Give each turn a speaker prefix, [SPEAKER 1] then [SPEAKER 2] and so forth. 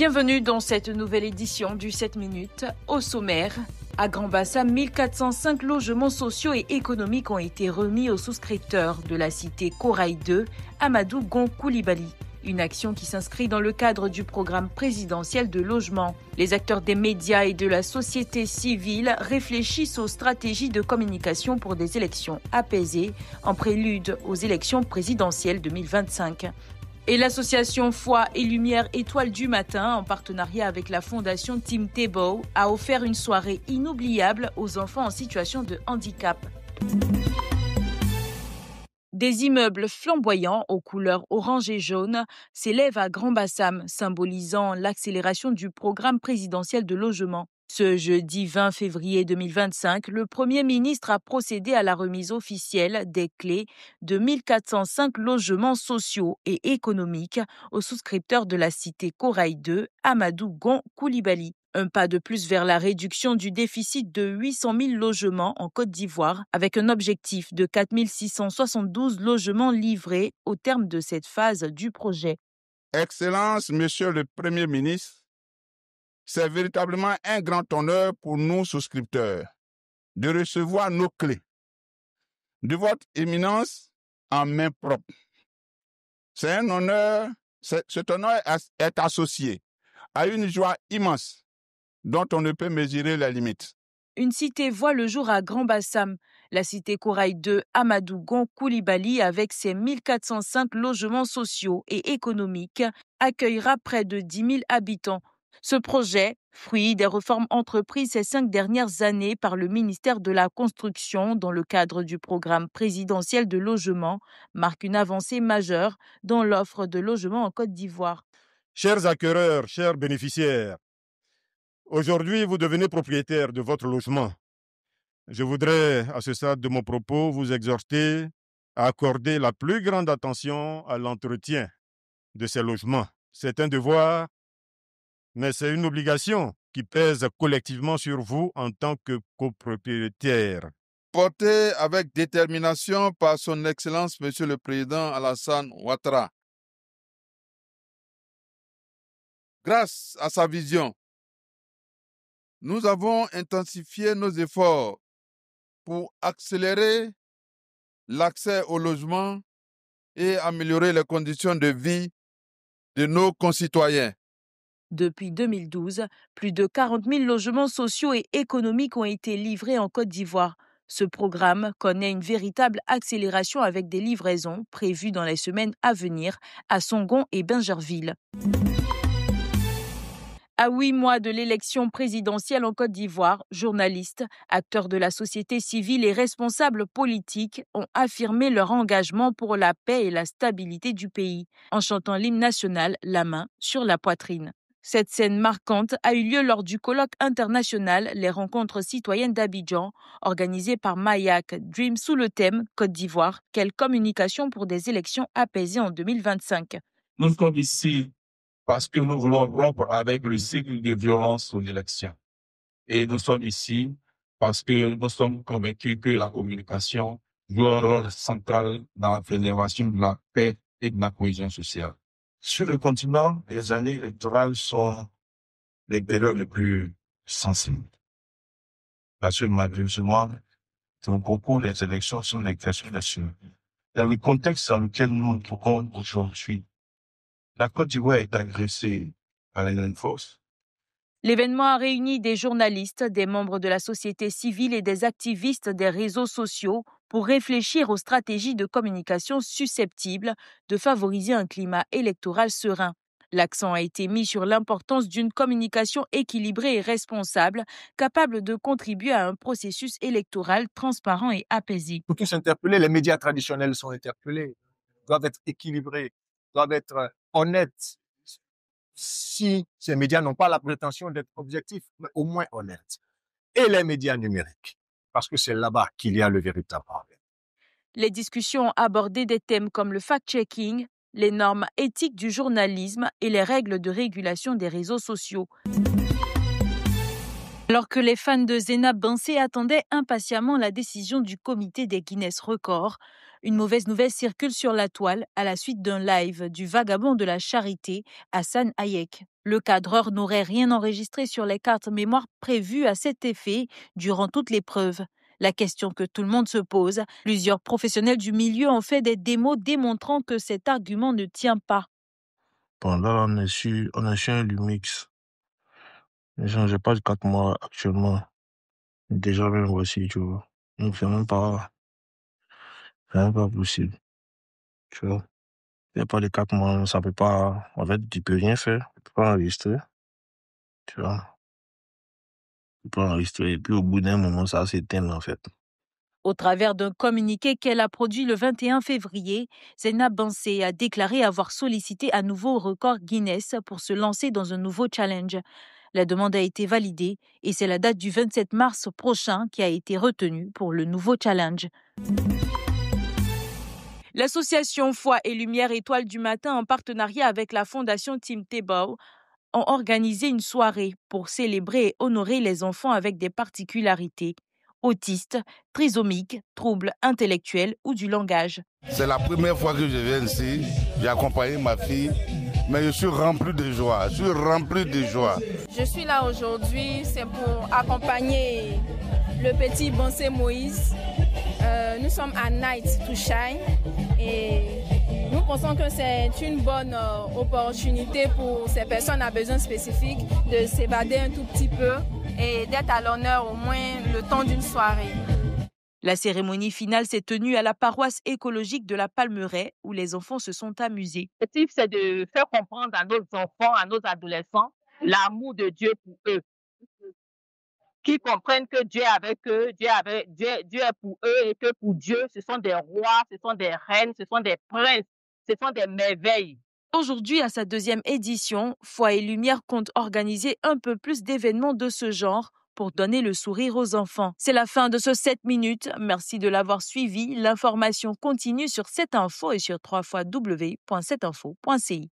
[SPEAKER 1] Bienvenue dans cette nouvelle édition du 7 minutes. Au sommaire, à Grand Bassam, 1405 logements sociaux et économiques ont été remis aux souscripteurs de la cité Corail 2, Amadou Gon Coulibaly. Une action qui s'inscrit dans le cadre du programme présidentiel de logement. Les acteurs des médias et de la société civile réfléchissent aux stratégies de communication pour des élections apaisées en prélude aux élections présidentielles 2025. Et l'association Foi et Lumière Étoile du Matin, en partenariat avec la fondation Tim Tebow, a offert une soirée inoubliable aux enfants en situation de handicap. Des immeubles flamboyants aux couleurs orange et jaune s'élèvent à Grand Bassam, symbolisant l'accélération du programme présidentiel de logement. Ce jeudi 20 février 2025, le Premier ministre a procédé à la remise officielle des clés de 1405 logements sociaux et économiques aux souscripteurs de la cité Corail 2, Amadou Gon Coulibaly. Un pas de plus vers la réduction du déficit de 800 000 logements en Côte d'Ivoire, avec un objectif de 4 672 logements livrés au terme de cette phase du projet.
[SPEAKER 2] Excellence, Monsieur le Premier ministre, c'est véritablement un grand honneur pour nous souscripteurs de recevoir nos clés de votre éminence en main propre. C'est un honneur, cet honneur est associé à une joie immense dont on ne peut mesurer la limite.
[SPEAKER 1] Une cité voit le jour à Grand Bassam. La cité Corail 2 Amadou Gon Coulibaly, avec ses 1405 logements sociaux et économiques, accueillera près de 10 000 habitants. Ce projet, fruit des réformes entreprises ces 5 dernières années par le ministère de la Construction dans le cadre du programme présidentiel de logement, marque une avancée majeure dans l'offre de logement en Côte d'Ivoire.
[SPEAKER 3] Chers acquéreurs, chers bénéficiaires, aujourd'hui, vous devenez propriétaire de votre logement. Je voudrais, à ce stade de mon propos, vous exhorter à accorder la plus grande attention à l'entretien de ces logements. C'est un devoir, mais c'est une obligation qui pèse collectivement sur vous en tant que copropriétaire.
[SPEAKER 2] Porté avec détermination par son Excellence, Monsieur le Président Alassane Ouattara. Grâce à sa vision, nous avons intensifié nos efforts pour accélérer l'accès au logement et améliorer les conditions de vie de nos concitoyens.
[SPEAKER 1] Depuis 2012, plus de 40 000 logements sociaux et économiques ont été livrés en Côte d'Ivoire. Ce programme connaît une véritable accélération avec des livraisons prévues dans les semaines à venir à Songon et Bingerville. À 8 mois de l'élection présidentielle en Côte d'Ivoire, journalistes, acteurs de la société civile et responsables politiques ont affirmé leur engagement pour la paix et la stabilité du pays, en chantant l'hymne national, la main sur la poitrine. Cette scène marquante a eu lieu lors du colloque international Les rencontres citoyennes d'Abidjan, organisé par Mayak Dream sous le thème Côte d'Ivoire, quelle communication pour des élections apaisées en 2025.
[SPEAKER 4] Nous sommes ici parce que nous voulons rompre avec le cycle de violence aux élections. Et nous sommes ici parce que nous sommes convaincus que la communication joue un rôle central dans la préservation de la paix et de la cohésion sociale. Sur le continent, les années électorales sont les périodes les plus sensibles. Parce que malheureusement, pour beaucoup, les élections sont des questions nationales. Dans le contexte dans lequel nous nous trouvons aujourd'hui, la Côte d'Ivoire est agressée par les grandes forces.
[SPEAKER 1] L'événement a réuni des journalistes, des membres de la société civile et des activistes des réseaux sociaux pour réfléchir aux stratégies de communication susceptibles de favoriser un climat électoral serein. L'accent a été mis sur l'importance d'une communication équilibrée et responsable, capable de contribuer à un processus électoral transparent et apaisé.
[SPEAKER 5] Pour tous interpeller, les médias traditionnels sont interpellés, doivent être équilibrés, doivent être honnêtes. Si ces médias n'ont pas la prétention d'être objectifs, mais au moins honnêtes. Et les médias numériques, parce que c'est là-bas qu'il y a le véritable problème.
[SPEAKER 1] Les discussions ont abordé des thèmes comme le fact-checking, les normes éthiques du journalisme et les règles de régulation des réseaux sociaux. Alors que les fans de Zénab Bansé attendaient impatiemment la décision du comité des Guinness Records, Une mauvaise nouvelle circule sur la toile à la suite d'un live du vagabond de la charité, Hassan Hayek. Le cadreur n'aurait rien enregistré sur les cartes mémoire prévues à cet effet durant toute l'épreuve. La question que tout le monde se pose, plusieurs professionnels du milieu ont fait des démos démontrant que cet argument ne tient pas.
[SPEAKER 6] Bon, là, on est sur un Lumix. J'ai pas de 4 mois actuellement. Déjà, même voici, tu vois. Donc, c'est même pas possible. Tu vois. Il n'y a pas les 4 mois, ça peut pas. En fait, tu peux rien faire. Tu peux pas enregistrer. Tu vois. Tu peux pas enregistrer. Et puis, au bout d'un moment, ça s'éteint, en fait.
[SPEAKER 1] Au travers d'un communiqué qu'elle a produit le 21 février, Zainab Bansé a déclaré avoir sollicité à nouveau au record Guinness pour se lancer dans un nouveau challenge. La demande a été validée et c'est la date du 27 mars prochain qui a été retenue pour le nouveau challenge. L'association Foi et Lumière Étoile du Matin, en partenariat avec la fondation Tim Tebow, ont organisé une soirée pour célébrer et honorer les enfants avec des particularités. Autistes, trisomiques, troubles intellectuels ou du langage.
[SPEAKER 7] C'est la première fois que je viens ici. J'ai accompagné ma fille, mais je suis rempli de joie.
[SPEAKER 8] Je suis là aujourd'hui, c'est pour accompagner le petit Bansé Moïse. Nous sommes à Night to Shine et nous pensons que c'est une bonne opportunité pour ces personnes à besoins spécifiques de s'évader un tout petit peu et d'être à l'honneur au moins le temps d'une soirée.
[SPEAKER 1] La cérémonie finale s'est tenue à la paroisse écologique de la Palmeraie où les enfants se sont amusés.
[SPEAKER 9] L'objectif, c'est de faire comprendre à nos enfants, à nos adolescents, l'amour de Dieu pour eux. Qu'ils comprennent que Dieu est avec eux, Dieu est pour eux et que pour Dieu, ce sont des rois, ce sont des reines, ce sont des princes, ce sont des merveilles.
[SPEAKER 1] Aujourd'hui, à sa deuxième édition, Foi et Lumière compte organiser un peu plus d'événements de ce genre pour donner le sourire aux enfants. C'est la fin de ce 7 minutes. Merci de l'avoir suivi. L'information continue sur 7info et sur www.7info.ci.